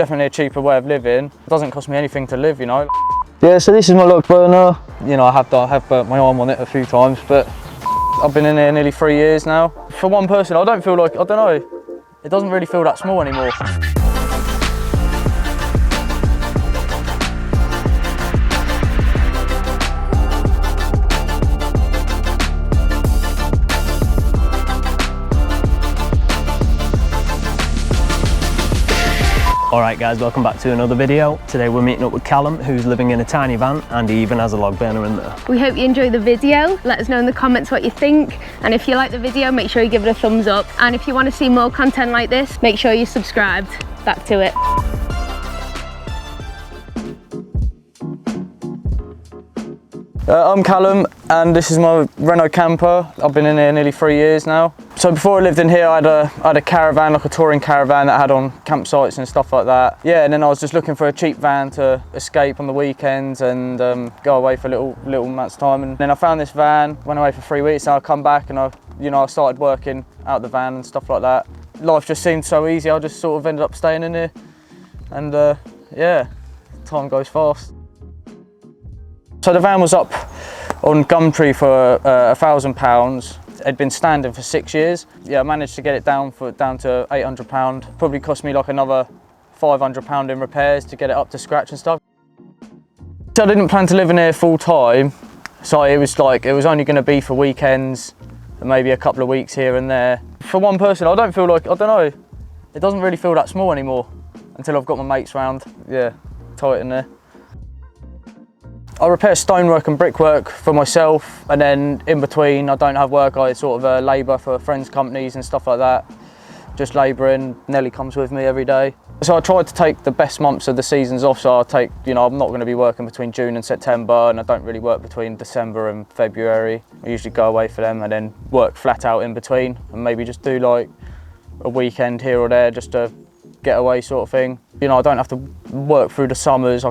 definitely a cheaper way of living. It doesn't cost me anything to live, you know. Yeah, so this is my log burner. You know, I have burnt my arm on it a few times, but I've been in here nearly 3 years now. For one person, I don't feel like, I don't know, it doesn't really feel that small anymore. Alright guys, welcome back to another video. Today we're meeting up with Callum, who's living in a tiny van, and he even has a log burner in there. We hope you enjoy the video. Let us know in the comments what you think, and if you like the video, make sure you give it a thumbs up, and if you want to see more content like this, make sure you're subscribed. Back to it. I'm Callum, and this is my Renault camper. I've been in here nearly 3 years now. So before I lived in here, I had a caravan, like a touring caravan that I had on campsites and stuff like that. Yeah, and then I was just looking for a cheap van to escape on the weekends and go away for little amounts of time. And then I found this van, went away for 3 weeks, and I come back and I started working out the van and stuff like that. Life just seemed so easy. I just sort of ended up staying in here, and yeah, time goes fast. So the van was up on Gumtree for £1,000. It'd been standing for 6 years. Yeah, I managed to get it down to £800. Probably cost me like another £500 in repairs to get it up to scratch and stuff. So I didn't plan to live in here full time. So it was only going to be for weekends and maybe a couple of weeks here and there. For one person, I don't know, it doesn't really feel that small anymore until I've got my mates round. Yeah, tight in there. I repair stonework and brickwork for myself, and then in between I don't have work, I sort of labour for friends' companies and stuff like that. Just labouring. Nelly comes with me every day. So I tried to take the best months of the seasons off, so I'm not going to be working between June and September, and I don't really work between December and February. I usually go away for them and then work flat out in between, and maybe just do like a weekend here or there just to get away sort of thing. You know, I don't have to work through the summers. I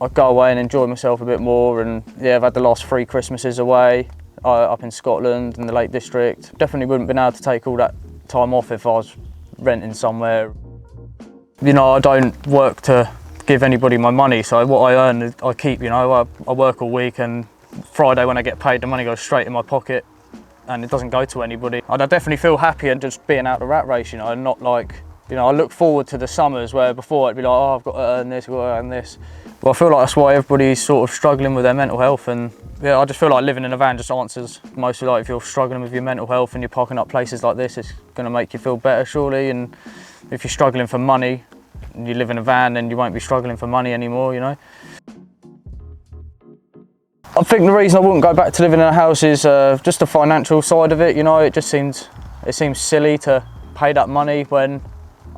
go away and enjoy myself a bit more. And yeah, I've had the last 3 Christmases away up in Scotland in the Lake District. Definitely wouldn't have been able to take all that time off if I was renting somewhere. You know, I don't work to give anybody my money, so what I earn I keep. You know, I work all week, and Friday when I get paid, the money goes straight in my pocket and it doesn't go to anybody. I definitely feel happier just being out the rat race, you know, and not like, you know, I look forward to the summers where before I'd be like, oh, I've got to earn this, I've got to earn this. But I feel like that's why everybody's sort of struggling with their mental health. And yeah, I just feel like living in a van just answers mostly, like if you're struggling with your mental health and you're parking up places like this, it's going to make you feel better surely. And if you're struggling for money and you live in a van, then you won't be struggling for money anymore, you know. I think the reason I wouldn't go back to living in a house is just the financial side of it, you know. It seems silly to pay that money when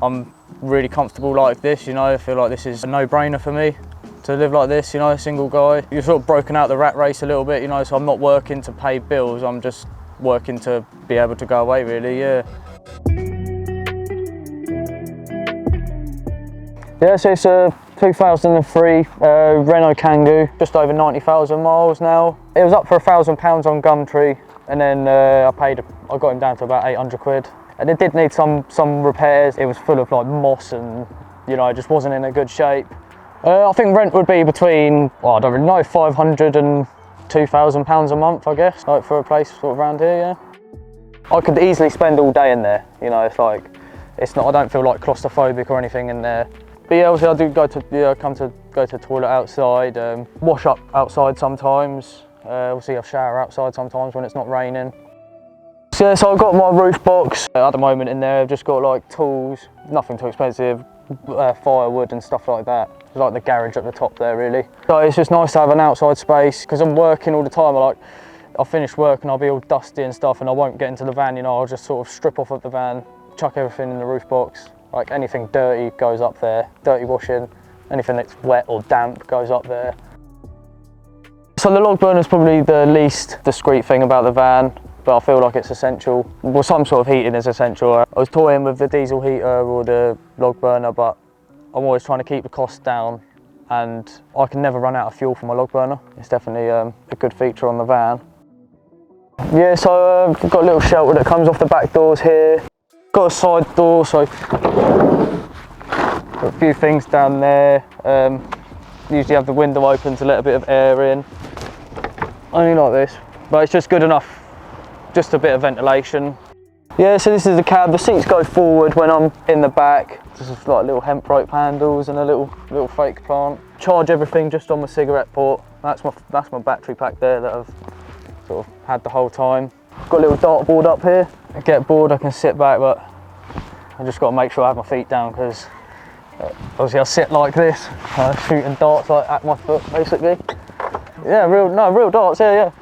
I'm really comfortable like this, you know. I feel like this is a no-brainer for me to live like this, you know, a single guy. You're sort of broken out the rat race a little bit, you know, so I'm not working to pay bills, I'm just working to be able to go away, really, yeah. Yeah, so it's a 2003 Renault Kangoo, just over 90,000 miles now. It was up for £1,000 on Gumtree, and then I got him down to about 800 quid. And it did need some repairs. It was full of like moss and, you know, it just wasn't in a good shape. I think rent would be between, well, I don't really know, £500 and £2,000 a month, I guess, like for a place sort of around here, yeah. I could easily spend all day in there, you know, I don't feel like claustrophobic or anything in there. But yeah, obviously I do go to the toilet outside, wash up outside sometimes. Obviously I shower outside sometimes when it's not raining. So yeah, so I've got my roof box at the moment in there. I've just got like tools, nothing too expensive, firewood and stuff like that. It's like the garage at the top there, really. So it's just nice to have an outside space because I'm working all the time. I'll finish work and I'll be all dusty and stuff, and I won't get into the van, you know. I'll just sort of strip off of the van, chuck everything in the roof box. Like anything dirty goes up there, dirty washing, anything that's wet or damp goes up there. So the log burner is probably the least discreet thing about the van, but I feel like it's essential. Well, some sort of heating is essential. I was toying with the diesel heater or the log burner, but I'm always trying to keep the costs down, and I can never run out of fuel for my log burner. It's definitely a good feature on the van. Yeah, so I've got a little shelter that comes off the back doors here. Got a side door, so Got a few things down there. Usually have the window open to let a bit of air in. Only like this, but it's just good enough. Just a bit of ventilation. Yeah, so this is the cab. The seats go forward when I'm in the back. Just like little hemp rope handles and a little fake plant. Charge everything just on my cigarette port. That's my battery pack there that I've sort of had the whole time. Got a little dartboard up here. I get bored, I can sit back, but I just got to make sure I have my feet down because obviously I sit like this, shooting darts like at my foot basically. Yeah, real darts. Yeah.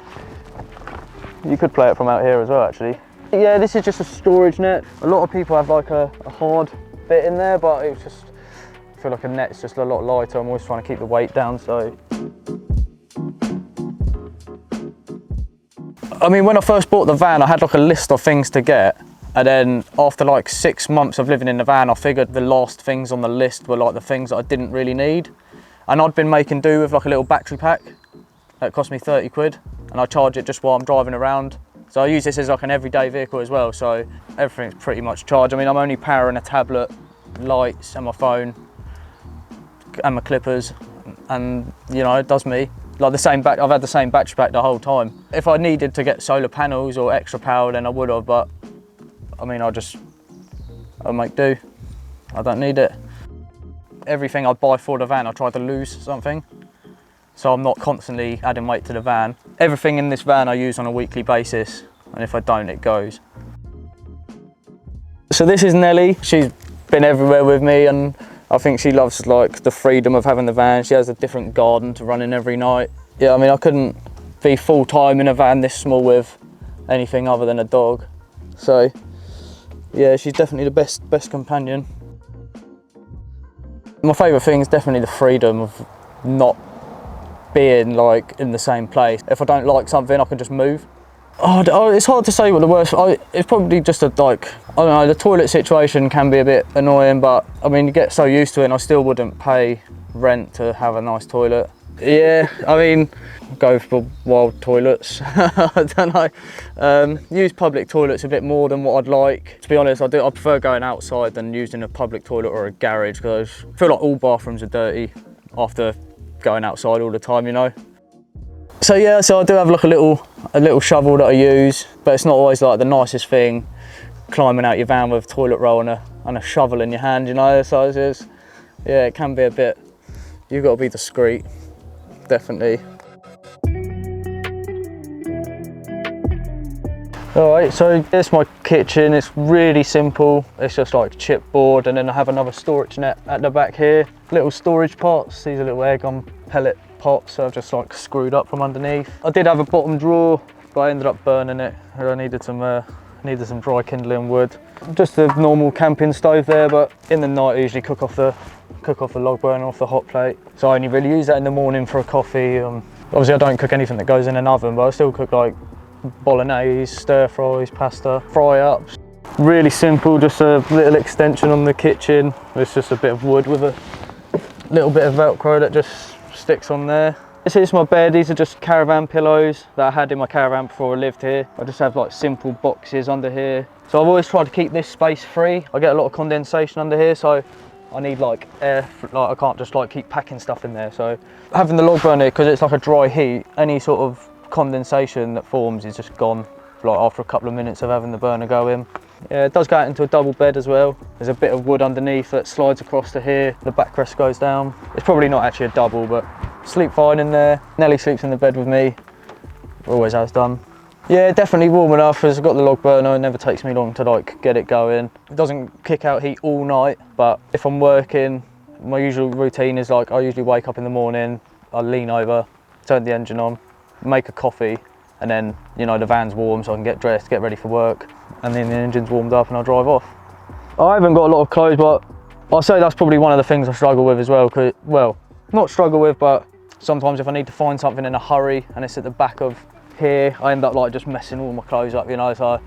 You could play it from out here as well, actually. Yeah, this is just a storage net. A lot of people have like a hard bit in there, but it's just, I feel like a net's just a lot lighter. I'm always trying to keep the weight down, so. I mean, when I first bought the van, I had like a list of things to get. And then after like 6 months of living in the van, I figured the last things on the list were like the things that I didn't really need. And I'd been making do with like a little battery pack that cost me 30 quid. And I charge it just while I'm driving around. So I use this as like an everyday vehicle as well. So everything's pretty much charged. I mean, I'm only powering a tablet, lights and my phone and my clippers. And you know, it does me. Like I've had the same battery pack the whole time. If I needed to get solar panels or extra power, then I would have, but I mean, I'll make do. I don't need it. Everything I buy for the van, I try to lose something. So I'm not constantly adding weight to the van. Everything in this van I use on a weekly basis, and if I don't, it goes. So this is Nelly. She's been everywhere with me, and I think she loves like the freedom of having the van. She has a different garden to run in every night. Yeah, I mean, I couldn't be full time in a van this small with anything other than a dog. So yeah, she's definitely the best companion. My favourite thing is definitely the freedom of not being like in the same place. If I don't like something, I can just move. It's hard to say what the worst. It's probably just I don't know. The toilet situation can be a bit annoying, but I mean, you get so used to it, and I still wouldn't pay rent to have a nice toilet. Yeah, I mean, go for wild toilets. I don't know. Use public toilets a bit more than what I'd like. To be honest, I prefer going outside than using a public toilet or a garage, because I feel like all bathrooms are dirty after going outside all the time, you know. So yeah, so I do have like a little shovel that I use, but it's not always like the nicest thing, climbing out your van with a toilet roll and a shovel in your hand, you know. So it's just, yeah, it can be a bit. You've got to be discreet, definitely. All right, so here's my kitchen. It's really simple. It's just like chipboard, and then I have another storage net at the back here. Little storage pots. These are little air gun pellet pots, so I've just like screwed up from underneath. I did have a bottom drawer, but I ended up burning it. I needed some dry kindling wood. Just a normal camping stove there, but in the night I usually cook off the log burner off the hot plate. So I only really use that in the morning for a coffee. Obviously I don't cook anything that goes in an oven, but I still cook like bolognese, stir fries, pasta, fry ups. Really simple, just a little extension on the kitchen. It's just a bit of wood with a little bit of Velcro that just sticks on there. This is my bed. These are just caravan pillows that I had in my caravan before I lived here. I just have like simple boxes under here. So I've always tried to keep this space free. I get a lot of condensation under here, so I need like air, like I can't just like keep packing stuff in there. So having the log burner, because it's like a dry heat, any sort of condensation that forms is just gone like after a couple of minutes of having the burner going. Yeah, it does go out into a double bed as well. There's a bit of wood underneath that slides across to here. The backrest goes down. It's probably not actually a double, but sleep fine in there. Nelly sleeps in the bed with me. Always has done. Yeah, definitely warm enough, because I've got the log burner. It never takes me long to like get it going. It doesn't kick out heat all night, but if I'm working, my usual routine is like I usually wake up in the morning, I lean over, turn the engine on, make a coffee, and then, you know, the van's warm so I can get dressed, get ready for work, and then the engine's warmed up and I'll drive off. I haven't got a lot of clothes, but I'll say that's probably one of the things I struggle with as well. Well, not struggle with, but sometimes if I need to find something in a hurry and it's at the back of here, I end up like just messing all my clothes up, you know. So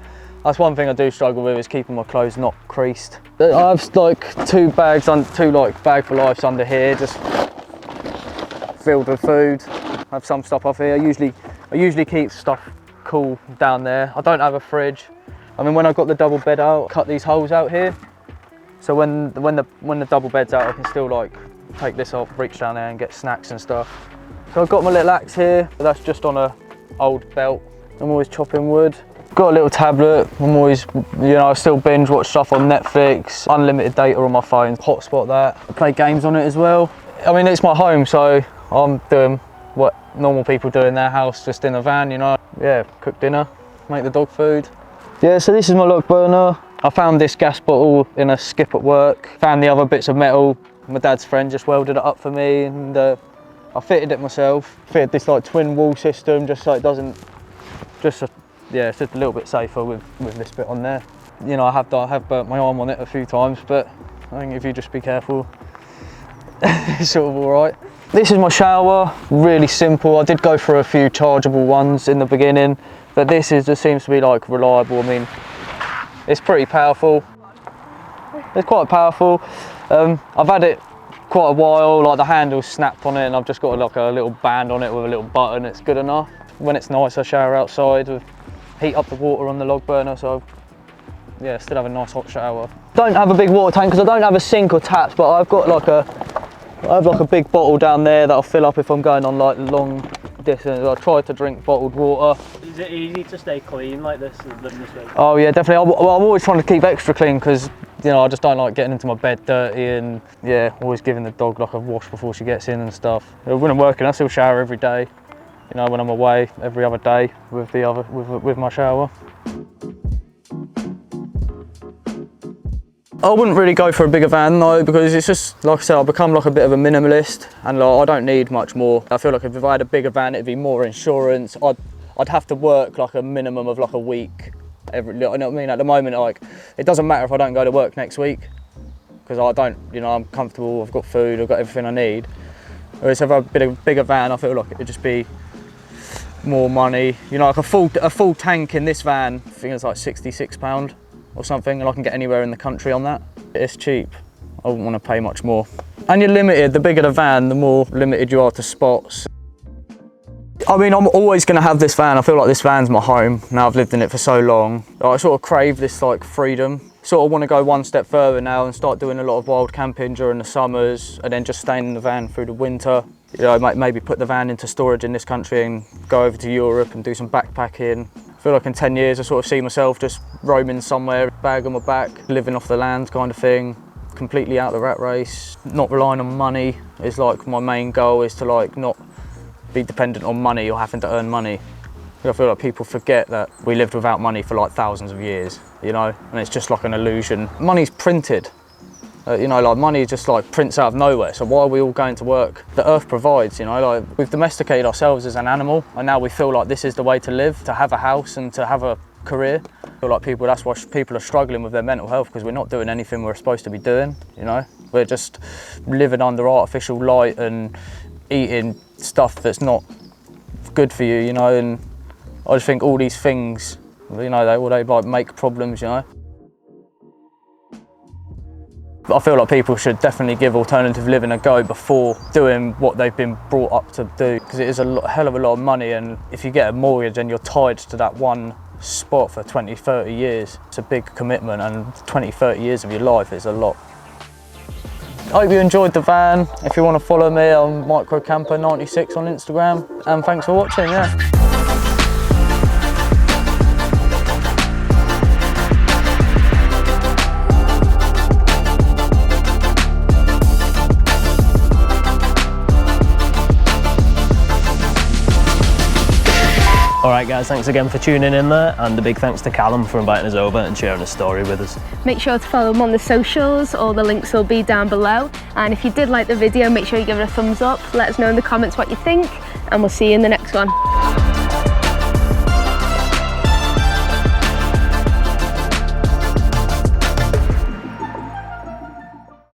that's one thing I do struggle with, is keeping my clothes not creased. I have like two like bag for lifes under here, just filled with food. I have some stuff off here. I usually keep stuff cool down there. I don't have a fridge. I mean, when I got the double bed out, cut these holes out here So when the double bed's out, I can still like take this off, reach down there and get snacks and stuff. So I've got my little axe here, but that's just on a old belt. I'm always chopping wood. Got a little tablet. I'm always, I still binge watch stuff on Netflix, unlimited data on my phone, hotspot that. I play games on it as well. I mean, it's my home, so I'm doing what normal people do in their house, just in a van, Yeah, cook dinner, make the dog food. Yeah, so this is my log burner. I found this gas bottle in a skip at work. Found the other bits of metal. My dad's friend just welded it up for me, and I fitted it myself. Fitted this like twin wall system, just so it doesn't, yeah, it's just a little bit safer with this bit on there. I have burnt my arm on it a few times, but I think if you just be careful, it's sort of all right. This is my shower, really simple. I did go for a few chargeable ones in the beginning, but this just seems to be like reliable. I mean, it's pretty powerful. It's quite powerful. I've had it quite a while, like the handle's snapped on it, and I've just got like a little band on it with a little button. It's good enough. When it's nice, I shower outside with heat up the water on the log burner, so yeah, still have a nice hot shower. Don't have a big water tank because I don't have a sink or taps, but I've got like a big bottle down there that I'll fill up if I'm going on like long distance. I try to drink bottled water. Is it easy to stay clean like this, living this way? Oh yeah, definitely. I'm always trying to keep extra clean because I just don't like getting into my bed dirty, and yeah, always giving the dog like a wash before she gets in and stuff. When I'm working, I still shower every day. When I'm away, every other day with my shower. I wouldn't really go for a bigger van though, because it's just, like I said, I've become like a bit of a minimalist, and like, I don't need much more. I feel like if I had a bigger van, it'd be more insurance. I'd have to work like a minimum of like a week every, you know what I mean? At the moment, like, it doesn't matter if I don't go to work next week, because I don't, I'm comfortable, I've got food, I've got everything I need. Whereas if I had a bigger van, I feel like it'd just be more money. Like a full tank in this van, I think it's like £66 or something, and I can get anywhere in the country on that. It's cheap. I wouldn't want to pay much more. And you're limited. The bigger the van, the more limited you are to spots. I mean, I'm always going to have this van. I feel like this van's my home. Now I've lived in it for so long. I sort of crave this like freedom. Sort of want to go one step further now and start doing a lot of wild camping during the summers, and then just staying in the van through the winter. Maybe put the van into storage in this country and go over to Europe and do some backpacking. I feel like in 10 years I sort of see myself just roaming somewhere, bag on my back, living off the land kind of thing, completely out of the rat race. Not relying on money is like my main goal, is to like not be dependent on money or having to earn money. I feel like people forget that we lived without money for like thousands of years, and it's just like an illusion. Money's printed. Like money just like prints out of nowhere, so why are we all going to work? The earth provides, like we've domesticated ourselves as an animal, and now we feel like this is the way to live, to have a house and to have a career. I feel like that's why people are struggling with their mental health, because we're not doing anything we're supposed to be doing, We're just living under artificial light and eating stuff that's not good for you, and I just think all these things, they like make problems, I feel like people should definitely give alternative living a go before doing what they've been brought up to do, because it is a hell of a lot of money, and if you get a mortgage and you're tied to that one spot for 20, 30 years, it's a big commitment, and 20, 30 years of your life is a lot. I hope you enjoyed the van. If you want to follow me, I'm microcamper96 on Instagram, and thanks for watching, yeah. Alright guys, thanks again for tuning in there, and a big thanks to Callum for inviting us over and sharing his story with us. Make sure to follow him on the socials, all the links will be down below. And if you did like the video, make sure you give it a thumbs up, let us know in the comments what you think, and we'll see you in the next one.